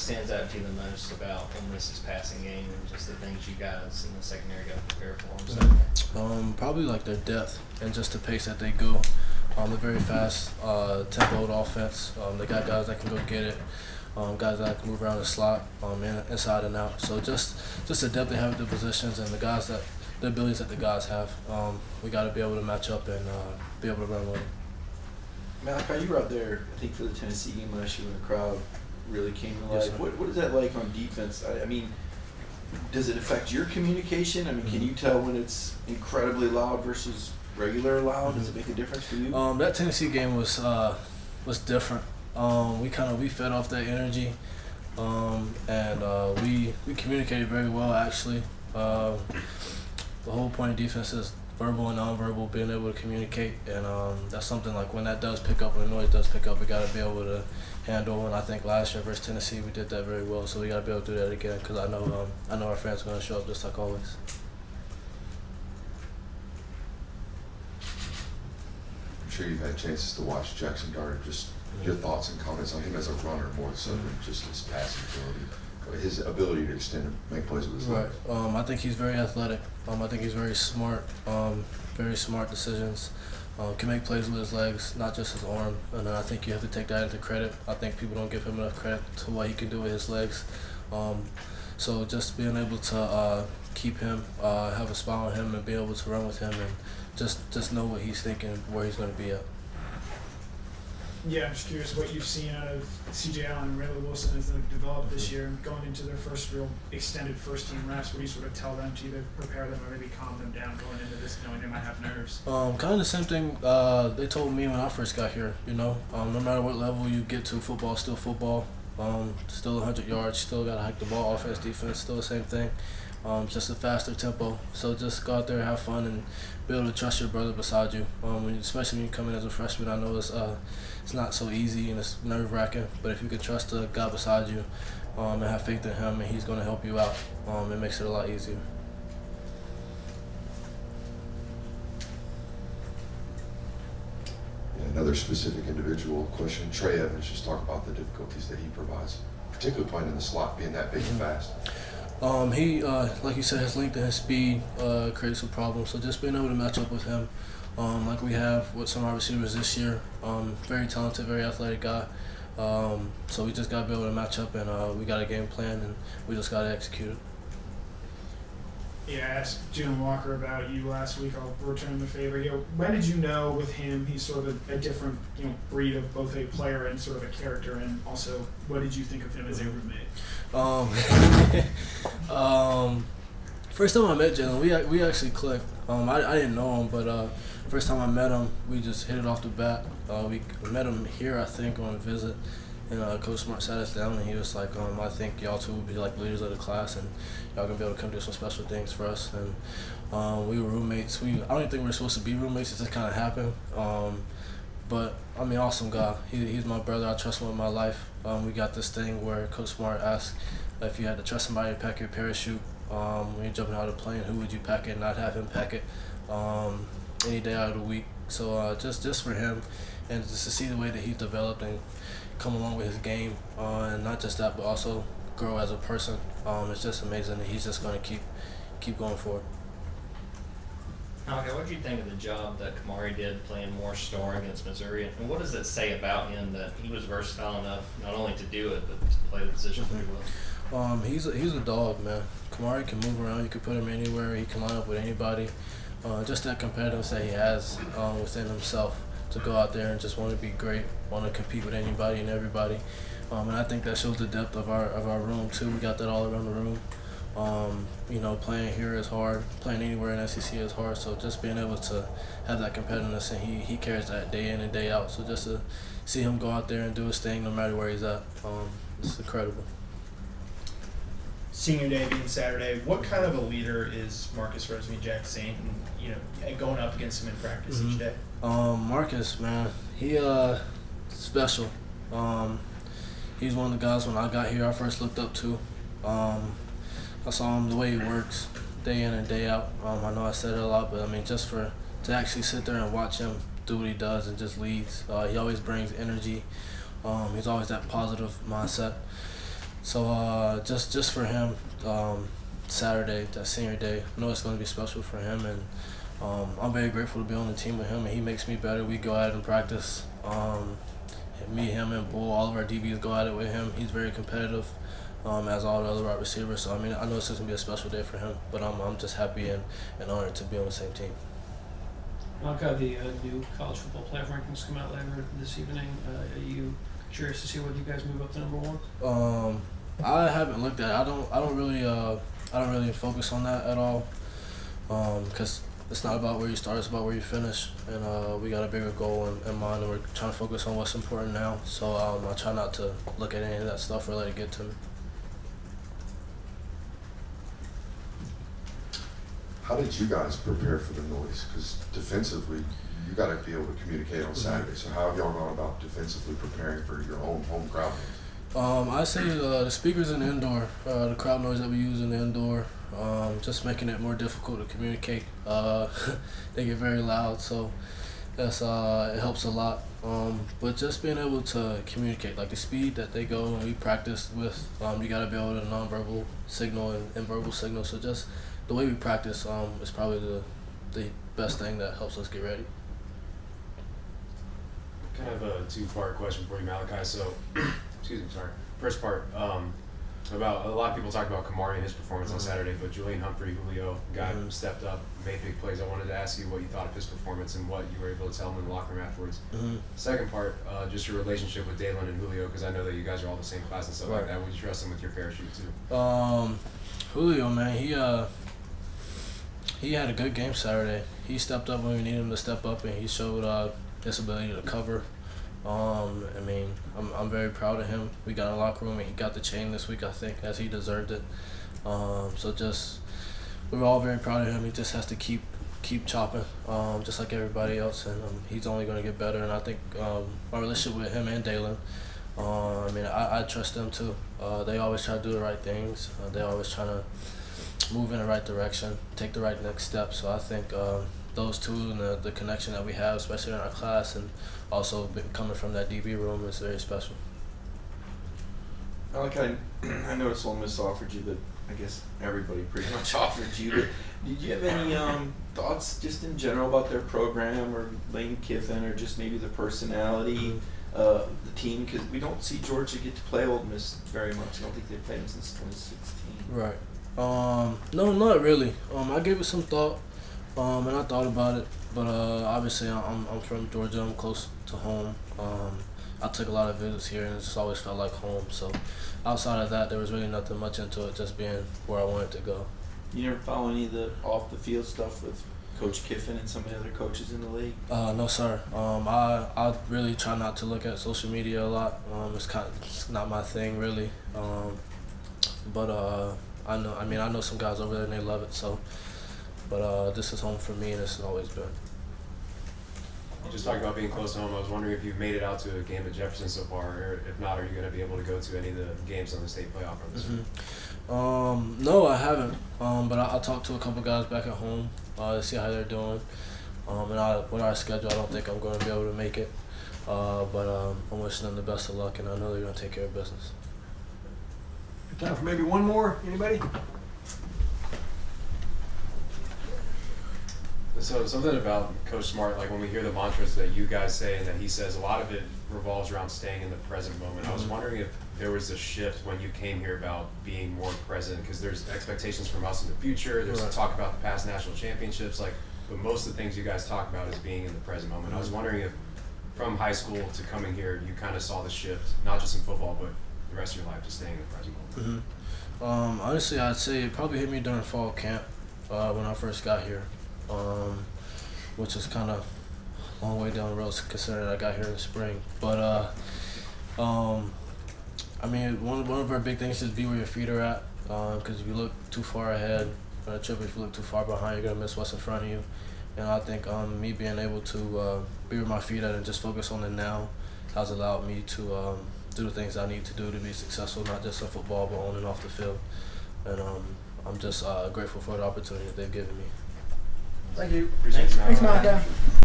stands out to you the most about Ole Miss's passing game and just the things you guys in the secondary got to prepare for them? So. Probably like their depth and just the pace that they go. They're very fast, tempoed offense. They got guys that can go get it, guys that can move around the slot, inside and out. So just the depth they have at the positions and the abilities that the guys have. We got to be able to match up and be able to run with them. Malaki, you were out there, I think, for the Tennessee game last year when the crowd really came to life. Yes, what is that like on defense? I mean, does it affect your communication? I mean, can you tell when it's incredibly loud versus regular loud? Does it make a difference for you? That Tennessee game was different. We fed off that energy, and we communicated very well actually. The whole point of defense is verbal and nonverbal, being able to communicate, and that's something like when that does pick up, when the noise does pick up, we got to be able to handle. And I think last year versus Tennessee, we did that very well. So we got to be able to do that again because I know our fans are going to show up just like always. I'm sure you've had chances to watch Jackson Dart. Just your thoughts and comments on him as a runner more so than just his passing ability, his ability to extend and make plays with his legs. Right. I think he's very athletic. I think he's very smart. Very smart decisions. Can make plays with his legs, not just his arm. And I think you have to take that into credit. I think people don't give him enough credit to what he can do with his legs. So just being able to keep him, have a spot on him, and be able to run with him, and just know what he's thinking, where he's going to be at. Yeah, I'm just curious what you've seen out of C.J. Allen and Rayleigh Wilson as they've developed this year, going into their first real extended first-team reps. What do you sort of tell them to either prepare them or maybe calm them down going into this, knowing they might have nerves? Kind of the same thing they told me when I first got here. No matter what level you get to, football is still football. Still 100 yards, still got to hike the ball, offense, defense, still the same thing. Just a faster tempo. So just go out there, have fun, and be able to trust your brother beside you. Especially when you come in as a freshman, I know it's not so easy and it's nerve-wracking. But if you can trust the guy beside you and have faith in him, and he's going to help you out, it makes it a lot easier. Another specific individual question. Trey Evans, just talk about the difficulties that he provides, particularly playing in the slot, being that big and fast. He, like you said, his length and his speed creates some problems. So just being able to match up with him, like we have with some of our receivers this year, very talented, very athletic guy. So we just got to be able to match up, and we got a game plan, and we just got to execute it. Yeah, I asked Jalen Walker about you last week. I'll return the favor. When did you know with him he's sort of a different breed of both a player and sort of a character, and also what did you think of him as a roommate? First time I met Jalen, we actually clicked. I didn't know him, but first time I met him, we just hit it off the bat. We met him here, I think, on a visit. And Coach Smart sat us down, and he was like, I think y'all two would be like leaders of the class, and y'all gonna be able to come do some special things for us. And we were roommates. I don't even think we were supposed to be roommates. It just kind of happened. But awesome guy. He's my brother. I trust him with my life. We got this thing where Coach Smart asked if you had to trust somebody to pack your parachute when you're jumping out of the plane, who would you pack it and not have him pack it any day out of the week. So just for him, and just to see the way that he's developed and come along with his game, and not just that, but also grow as a person. It's just amazing that he's just going to keep going forward. Okay, what did you think of the job that Kamari did playing more star against Missouri? And what does it say about him that he was versatile enough not only to do it, but to play the position pretty well? He's a dog, man. Kamari can move around. You can put him anywhere. He can line up with anybody. Just that competitiveness that he has within himself to go out there and just want to be great, want to compete with anybody and everybody. And I think that shows the depth of our room too. We got that all around the room. Playing here is hard. Playing anywhere in SEC is hard. So just being able to have that competitiveness, and he carries that day in and day out. So just to see him go out there and do his thing, no matter where he's at, it's incredible. Senior day being Saturday, what kind of a leader is Marcus Rosemy-Jacksaint, and going up against him in practice each day? Marcus, man, he special. He's one of the guys when I got here I first looked up to. I saw him the way he works day in and day out. I know I said it a lot, but just to actually sit there and watch him do what he does and just leads. He always brings energy. He's always that positive mindset. So just for him, Saturday, that senior day, I know it's going to be special for him, and I'm very grateful to be on the team with him, and he makes me better. We go at it in practice. Me, him, and Bull, all of our DBs go at it with him. He's very competitive, as all the other wide receivers. So, I mean, I know it's just going to be a special day for him, but I'm just happy and honored to be on the same team. Malaki, the new college football playoff rankings come out later this evening. Are you curious to see whether you guys move up to number one? I haven't looked at it. I don't really focus on that at all, because it's not about where you start, it's about where you finish, and we got a bigger goal in mind, and we're trying to focus on what's important now. So I try not to look at any of that stuff or let it get to me. How did you guys prepare for the noise? Because defensively, you got to be able to communicate on Saturday. So how have y'all gone about defensively preparing for your own home crowd noise? I say the speakers in the indoor, the crowd noise that we use in the indoor, just making it more difficult to communicate. They get very loud, so that's it helps a lot. But just being able to communicate, like the speed that they go and we practice with, you got to be able to nonverbal signal and verbal signal. So just the way we practice is probably the best thing that helps us get ready. Kind of a two-part question for you, Malaki. So, excuse me, sorry. First part, about a lot of people talk about Kamari and his performance on Saturday, but Julian Humphrey, Julio, guy stepped up, made big plays. I wanted to ask you what you thought of his performance and what you were able to tell him in the locker room afterwards. Second part, just your relationship with Dalen and Julio, because I know that you guys are all the same class and stuff like that. Would you trust him with your parachute too? Julio, man, he had a good game Saturday. He stepped up when we needed him to step up, and he showed his ability to cover. I mean, I'm very proud of him. We got a locker room, and he got the chain this week, I think, as he deserved it. So just, we're all very proud of him. He just has to keep chopping, just like everybody else, and he's only going to get better. And I think my relationship with him and Dalen, I mean, I trust them too. They always try to do the right things. They always try to move in the right direction, take the right next step. So I think those two and the connection that we have, especially in our class, and also coming from that DB room, is very special. Malaki, I noticed Ole Miss offered you that. I guess everybody pretty much offered you. But did you have any thoughts just in general about their program or Lane Kiffin or just maybe the personality of the team? Because we don't see Georgia get to play Ole Miss very much. I don't think they've played them since 2016. Right. No, not really. I gave it some thought, and I thought about it. But obviously, I'm from Georgia. I'm close to home. I took a lot of visits here, and it just always felt like home. So outside of that, there was really nothing much into it, just being where I wanted to go. You never follow any of the off-the-field stuff with Coach Kiffin and some of the other coaches in the league? No, sir. I really try not to look at social media a lot. It's not my thing, really. But I know some guys over there, and they love it. So, but this is home for me, and this has always been. You just talked about being close to home. I was wondering if you've made it out to a game at Jefferson so far, or if not, are you going to be able to go to any of the games on the state playoff run this year? No, I haven't. But I talked to a couple guys back at home to see how they're doing. And with our schedule, I don't think I'm going to be able to make it. But I'm wishing them the best of luck, and I know they're going to take care of business. Time for maybe one more. Anybody? So something about Coach Smart, like when we hear the mantras that you guys say and that he says, a lot of it revolves around staying in the present moment. I was wondering if there was a shift when you came here about being more present, because there's expectations from us in the future. There's talk about the past national championships, but most of the things you guys talk about is being in the present moment. I was wondering if from high school to coming here, you kind of saw the shift, not just in football, but the rest of your life, just staying in the present moment. Honestly, I'd say it probably hit me during fall camp when I first got here. Which is kind of a long way down the road considering I got here in the spring. But I mean, one of our big things is be where your feet are at. Because if you look too far ahead on a trip, if you look too far behind, you're gonna miss what's in front of you. And I think me being able to be where my feet at and just focus on the now has allowed me to do the things I need to do to be successful, not just in football, but on and off the field. And I'm just grateful for the opportunity that they've given me. Thank you. Appreciate it, Thanks, Malaki.